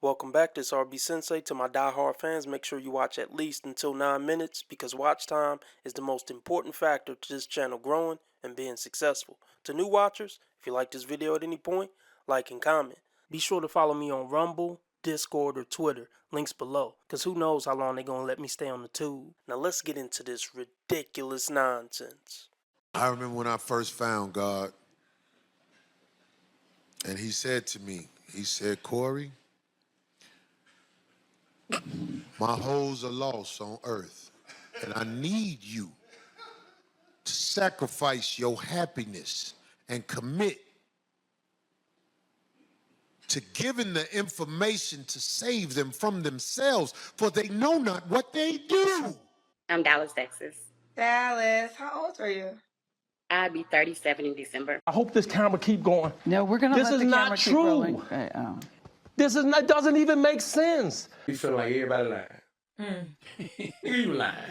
Welcome back, this RB Sensei. To my die-hard fans, make sure you watch at least until 9 minutes because watch time is the most important factor to this channel growing and being successful. To new watchers, if you like this video at any point, like and comment. Be sure to follow me on Rumble, Discord, or Twitter, links below, because who knows how long they're going to let me stay on the tube. Now let's get into this ridiculous nonsense. I remember when I first found God, and he said to me, he said, Corey, my hoes are lost on earth, and I need you to sacrifice your happiness and commit to giving the information to save them from themselves, for they know not what they do. I'm Dallas, Texas. Dallas, how old are you? I'll be 37 in December. I hope this camera keep going. No, we're gonna This let is the not camera keep true. rolling. Okay, This is not, doesn't even make sense. You feel like everybody lying. You lying.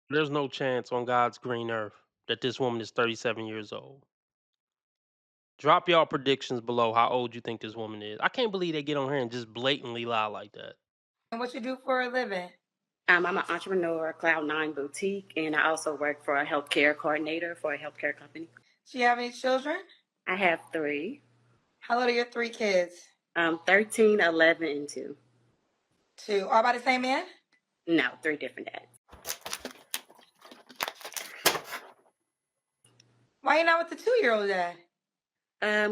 There's no chance on God's green earth that this woman is 37 years old. Drop y'all predictions below how old you think this woman is. I can't believe they get on here and just blatantly lie like that. And what you do for a living? I'm an entrepreneur, Cloud9 Boutique, and I also work for a healthcare coordinator for a healthcare company. Do you have any children? I have 3. How old are your 3 kids? 13, 11, and 2. 2. All by the same man? No, 3 different dads. Why you not with the 2-year-old dad?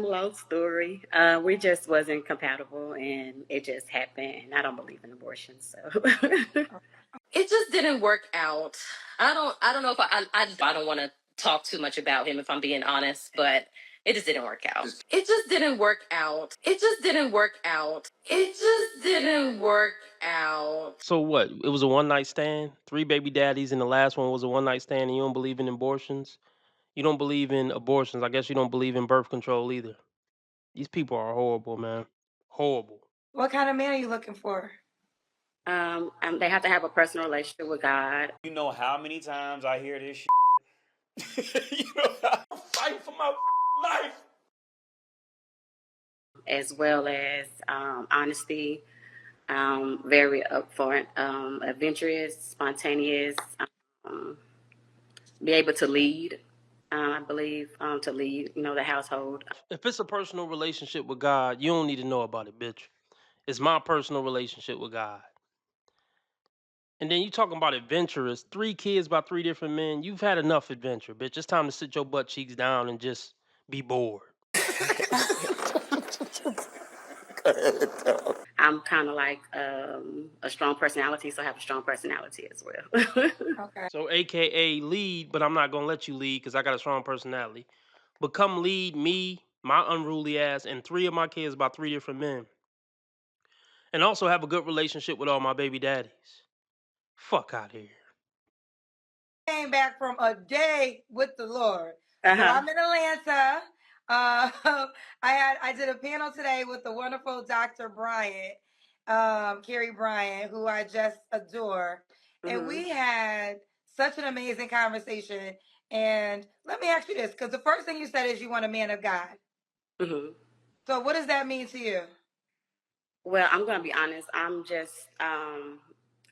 Long story. We just wasn't compatible, and it just happened. I don't believe in abortion, so. It just didn't work out. I don't know if I don't want to talk too much about him if I'm being honest, but it just didn't work out. It just didn't work out. It just didn't work out. It just didn't work out. So what? It was a one-night stand? 3 baby daddies and the last one was a one-night stand and you don't believe in abortions? You don't believe in abortions. I guess you don't believe in birth control either. These people are horrible, man. Horrible. What kind of man are you looking for? They have to have a personal relationship with God. You know how many times I hear this shit? You know, I'm fighting for my life. As well as honesty, very upfront, adventurous, spontaneous, be able to lead, I believe, to lead, the household. If it's a personal relationship with God, you don't need to know about it, bitch. It's my personal relationship with God. And then you talking about adventurous, 3 kids by 3 different men. You've had enough adventure, bitch. It's time to sit your butt cheeks down and just be bored. I'm kind of like a strong personality, so I have a strong personality as well. Okay. So AKA lead, but I'm not going to let you lead because I got a strong personality. But come lead me, my unruly ass, and 3 of my kids by 3 different men. And also have a good relationship with all my baby daddies. Fuck out here. Came back from a day with the Lord. So I'm in Atlanta. I did a panel today with the wonderful Dr. Bryant, Carrie Bryant, who I just adore. And we had such an amazing conversation. And let me ask you this, because the first thing you said is you want a man of God. So what does that mean to you? Well, I'm going to be honest. I'm just,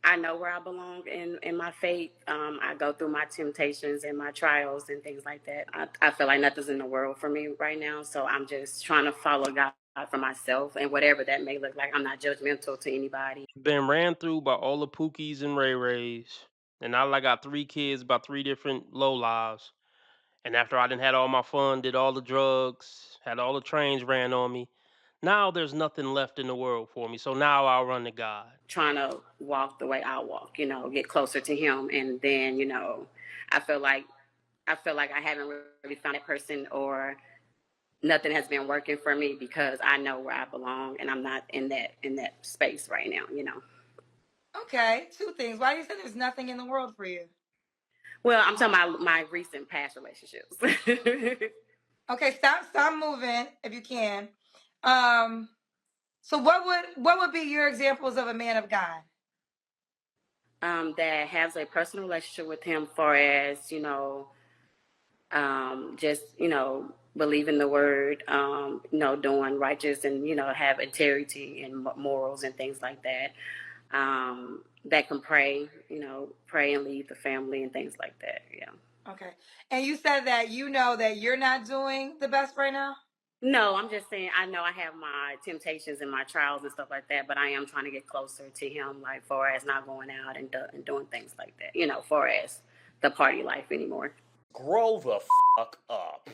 I know where I belong in my faith. I go through my temptations and my trials and things like that. I feel like nothing's in the world for me right now. So I'm just trying to follow God for myself, and whatever that may look like. I'm not judgmental to anybody. Been ran through by all the Pookies and Ray Rays. And now I got 3 kids by 3 different low lives. And after I done had all my fun, did all the drugs, had all the trains ran on me, now there's nothing left in the world for me. So now I'll run to God. Trying to walk the way I walk, get closer to him. And then, I feel like I haven't really found that person, or nothing has been working for me because I know where I belong and I'm not in that space right now, Okay, 2 things. Why do you say there's nothing in the world for you? Well, I'm talking about my recent past relationships. Okay, stop moving if you can. So what would be your examples of a man of God? That has a personal relationship with him, far as just believe in the word, doing righteous and, have integrity and morals and things like that. That can pray, pray and lead the family and things like that. Yeah. Okay. And you said that that you're not doing the best right now? No, I'm just saying I know I have my temptations and my trials and stuff like that, but I am trying to get closer to him, like far as not going out and doing things like that, far as the party life anymore. Grow the fuck up.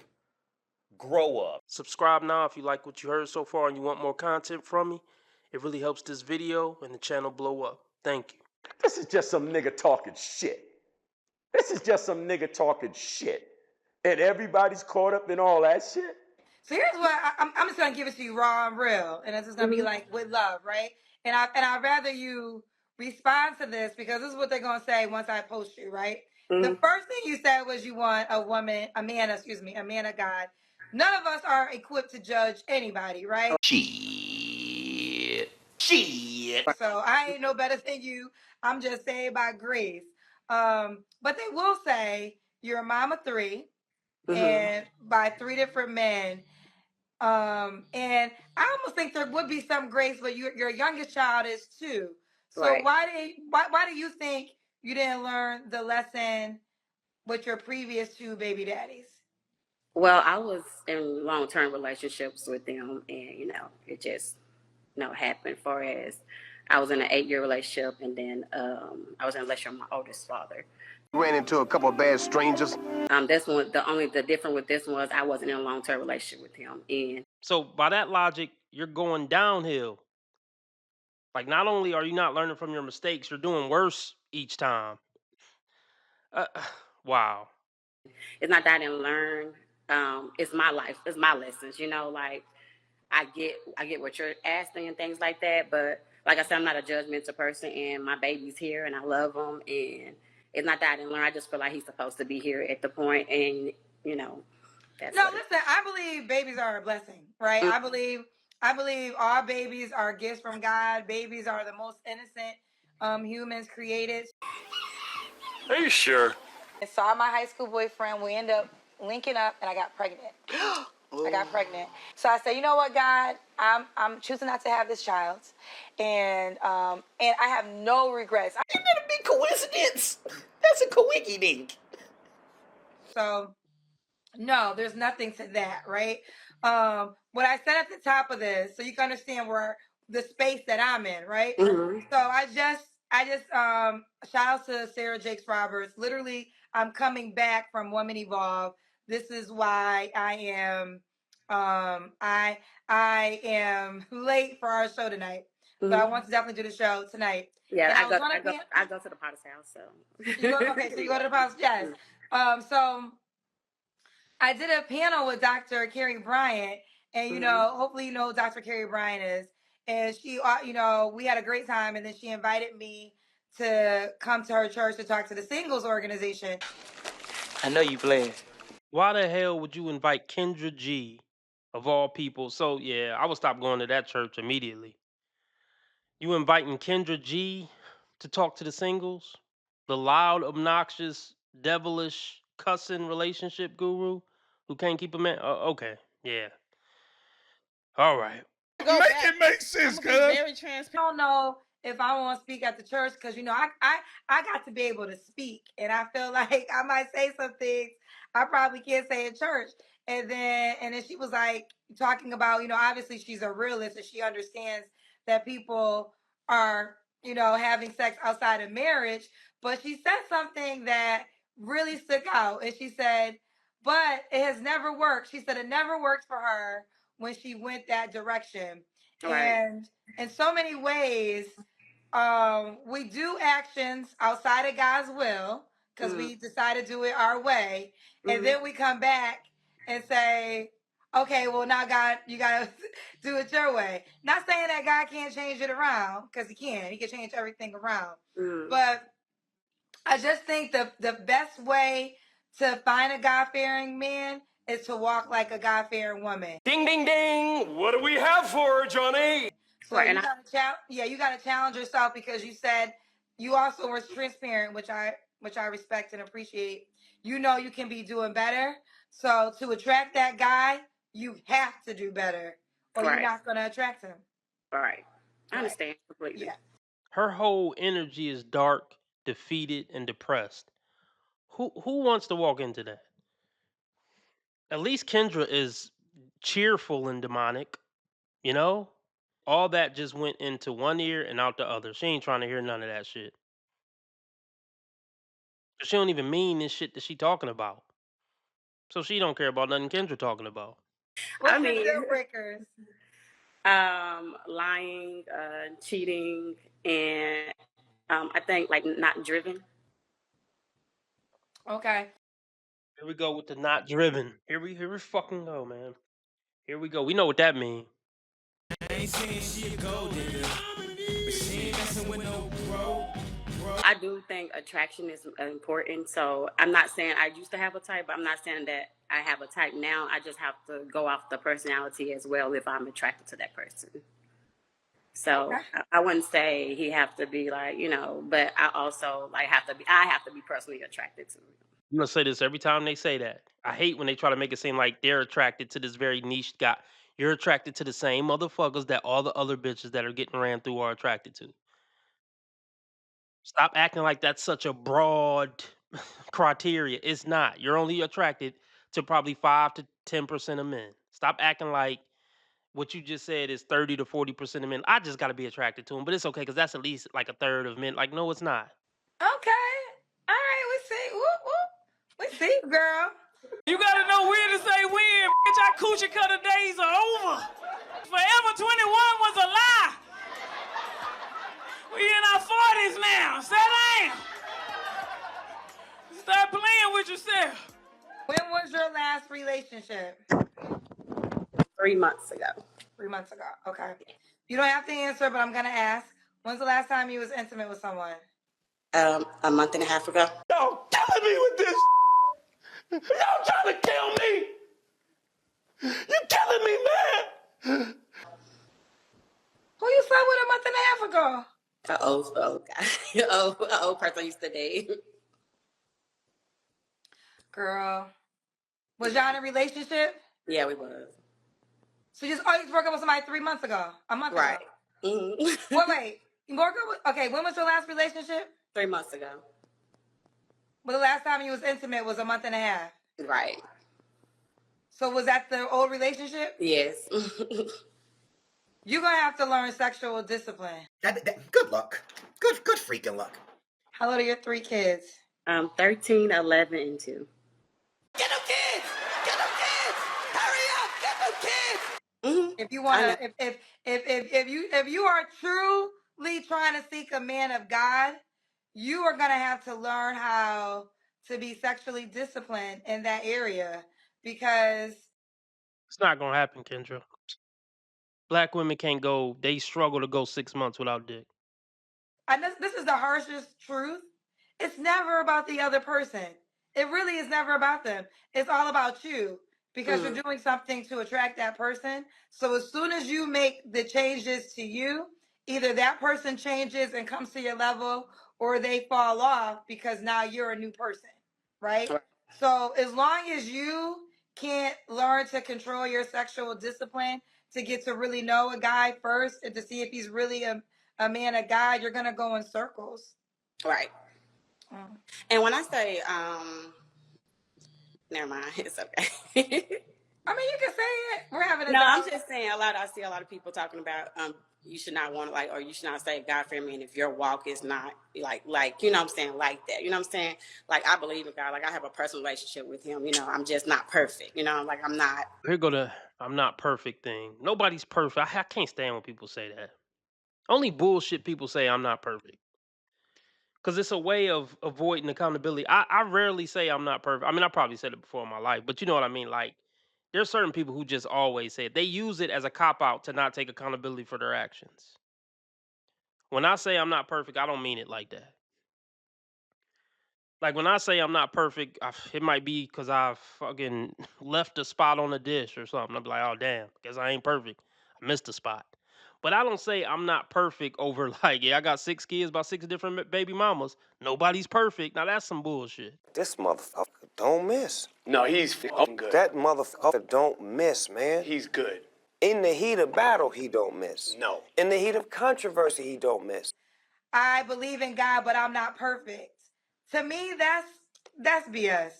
Grow up. Subscribe now if you like what you heard so far and you want more content from me. It really helps this video and the channel blow up. Thank you. This is just some nigga talking shit. This is just some nigga talking shit. And everybody's caught up in all that shit. So here's what I'm just gonna give it to you raw and real, and it's just gonna be like with love, right? And I'd rather you respond to this because this is what they're gonna say once I post you, right? The first thing you said was you want a man of God. None of us are equipped to judge anybody, right? Shit. So I ain't no better than you. I'm just saved by grace. But they will say you're a mom of 3 and by 3 different men. And I almost think there would be some grace, but your youngest child is 2. So right. Why do you think you didn't learn the lesson with your previous 2 baby daddies? Well, I was in long-term relationships with them, and it just happened. For as I was in an 8-year relationship, and then I was in a relationship with my oldest father. Ran into a couple of bad strangers. This one, the difference with this one was I wasn't in a long-term relationship with him, and So by that logic, you're going downhill. Like, not only are you not learning from your mistakes, you're doing worse each time. Wow. It's not that I didn't learn. It's my life. It's my lessons. Like I get what you're asking and things like that. But like I said, I'm not a judgmental person, and my baby's here, and I love him. And it's not that I didn't learn. I just feel like he's supposed to be here at the point, and that's no. Listen, I believe babies are a blessing, right? Mm-hmm. I believe all babies are gifts from God. Babies are the most innocent humans created. Are you sure? I saw my high school boyfriend. We ended up linking up, and I got pregnant. I got pregnant. So I said, you know what, God, I'm choosing not to have this child, and I have no regrets. Isn't that a big coincidence? That's a coinky-dink. So, no, there's nothing to that, right? What I said at the top of this, so you can understand where the space that I'm in, right? Mm-hmm. So I just shout out to Sarah Jakes Roberts. Literally, I'm coming back from Woman Evolve. This is why I am late for our show tonight. Mm-hmm. So I want to definitely do the show tonight. Yeah, I go to the Potter's house. So okay, so you go to the Potter's, yes. So I did a panel with Dr. Carrie Bryant, and hopefully Dr. Carrie Bryant is, and she, we had a great time, and then she invited me to come to her church to talk to the singles organization. I know you playing. Why the hell would you invite Kendra G, of all people? So yeah, I would stop going to that church immediately. You inviting Kendra G to talk to the singles? The loud, obnoxious, devilish, cussing relationship guru who can't keep a man? Okay, yeah. All right. It make sense, cuz. I don't know if I want to speak at the church because I got to be able to speak, and I feel like I might say some things I probably can't say in church. And then she was like talking about obviously she's a realist and she understands that people are having sex outside of marriage, but she said something that really stuck out, and she said, "But it has never worked." She said it never worked for her when she went that direction. Right. And in so many ways, we do actions outside of God's will because we decide to do it our way. And then we come back and say, okay, well, now God, you got to do it your way. Not saying that God can't change it around, because he can. He can change everything around. But I just think the best way to find a God-fearing man is to walk like a God-fearing woman. Ding, ding, ding. What do we have for her, Johnny? So right, you got to challenge yourself, because you said you also were transparent, which I respect and appreciate. You can be doing better. So to attract that guy, you have to do better, or you're Right. not going to attract him. Right. I Right. understand completely. Yeah. Her whole energy is dark, defeated, and depressed. Who wants to walk into that? At least Kendra is cheerful and demonic, you know? All that just went into one ear and out the other. She ain't trying to hear none of that shit. She don't even mean this shit that she talking about. So she don't care about nothing Kendra talking about. I What's your mean, deal breakers? lying, cheating, and I think like not driven. Okay. Here we go with the not driven. Here we fucking go, man. Here we go. We know what that means. I do think attraction is important. So I'm not saying I used to have a type, but I'm not saying that I have a type now. I just have to go off the personality as well if I'm attracted to that person. So Okay. I wouldn't say he have to be like, but I also like I have to be personally attracted to him. I'm gonna say this every time they say that. I hate when they try to make it seem like they're attracted to this very niche guy. You're attracted to the same motherfuckers that all the other bitches that are getting ran through are attracted to. Stop acting like that's such a broad criteria. It's not. You're only attracted to probably 5 to 10% of men. Stop acting like what you just said is 30 to 40% of men. I just got to be attracted to them, but it's okay because that's at least like a third of men. Like, no, it's not. Okay. All right. We see. Whoop, whoop. We see, girl. You gotta know when to say when, bitch. Our coochie cutter days are over. Forever 21 was a lie. We in our 40s now. Sit down. Stop playing with yourself. When was your last relationship? 3 months ago. 3 months ago. Okay. You don't have to answer, but I'm gonna ask. When's the last time you was intimate with someone? A month and a half ago. Y'all killing me with this. Y'all trying to kill me. You killing me, man. Who you slept with a month and a half ago? An old guy. An old person I used to date. Girl. Was y'all in a relationship? Yeah, we was. So you just broke up with somebody 3 months ago. A month Right. ago. Mm-hmm. Wait. You broke up with, okay, when was your last relationship? 3 months ago. But the last time you was intimate was a month and a half. Right. So was that the old relationship? Yes. You're gonna have to learn sexual discipline. Good luck. Good freaking luck. How old are your 3 kids? 13, 11, and 2. Get them kids! Get them kids! Hurry up! Get them kids! Mm-hmm. If you I wanna, know. if you are truly trying to seek a man of God, you are gonna have to learn how to be sexually disciplined in that area because It's not gonna happen, Kendra. Black women can't go. They struggle to go 6 months without dick. and this is the harshest truth. It's never about the other person. It really is never about them. It's all about you because you're doing something to attract that person. So as soon as you make the changes to you, either that person changes and comes to your level or they fall off because now you're a new person, right? Right. So as long as you can't learn to control your sexual discipline to get to really know a guy first and to see if he's really a man of God, you're gonna go in circles. Right. Mm. And when I say, never mind, it's okay. I mean, you can say it. We're having a No, I'm dialogue. just saying I see a lot of people talking about you should not want to or you should not say God fear me, and if your walk is not like you know what I'm saying, like that. You know what I'm saying? Like I believe in God, like I have a personal relationship with him, I'm just not perfect, like I'm not. Here go the I'm not perfect thing. Nobody's perfect. I can't stand when people say that. Only bullshit people say I'm not perfect. Because it's a way of avoiding accountability. I rarely say I'm not perfect. I mean, I probably said it before in my life, but you know what I mean? Like, there's certain people who just always say it. They use it as a cop out to not take accountability for their actions. When I say I'm not perfect, I don't mean it like that. Like when I say I'm not perfect, it might be because I've fucking left a spot on the dish or something. I'll be like, oh damn, guess I ain't perfect. I missed a spot. But I don't say I'm not perfect over like, yeah, I got 6 kids by 6 different baby mamas. Nobody's perfect. Now that's some bullshit. This motherfucker don't miss. No, he's fucking good. That motherfucker don't miss, man. He's good. In the heat of battle, he don't miss. No. In the heat of controversy, he don't miss. I believe in God, but I'm not perfect. To me, that's BS.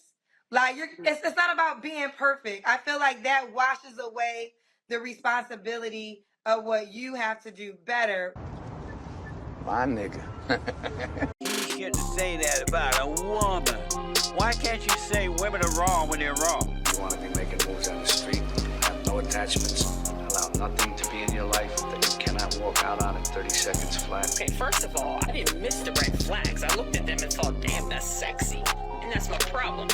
Like it's not about being perfect. I feel like that washes away the responsibility of what you have to do better. My nigga. You get to say that about a woman. Why can't you say women are wrong when they're wrong? You want to be making moves on the street, have no attachments, allow nothing to be in your life that you cannot walk out on in 30 seconds flat. Okay, first of all, I didn't miss the red flags. I looked at them and thought, damn, that's sexy. And that's my problem.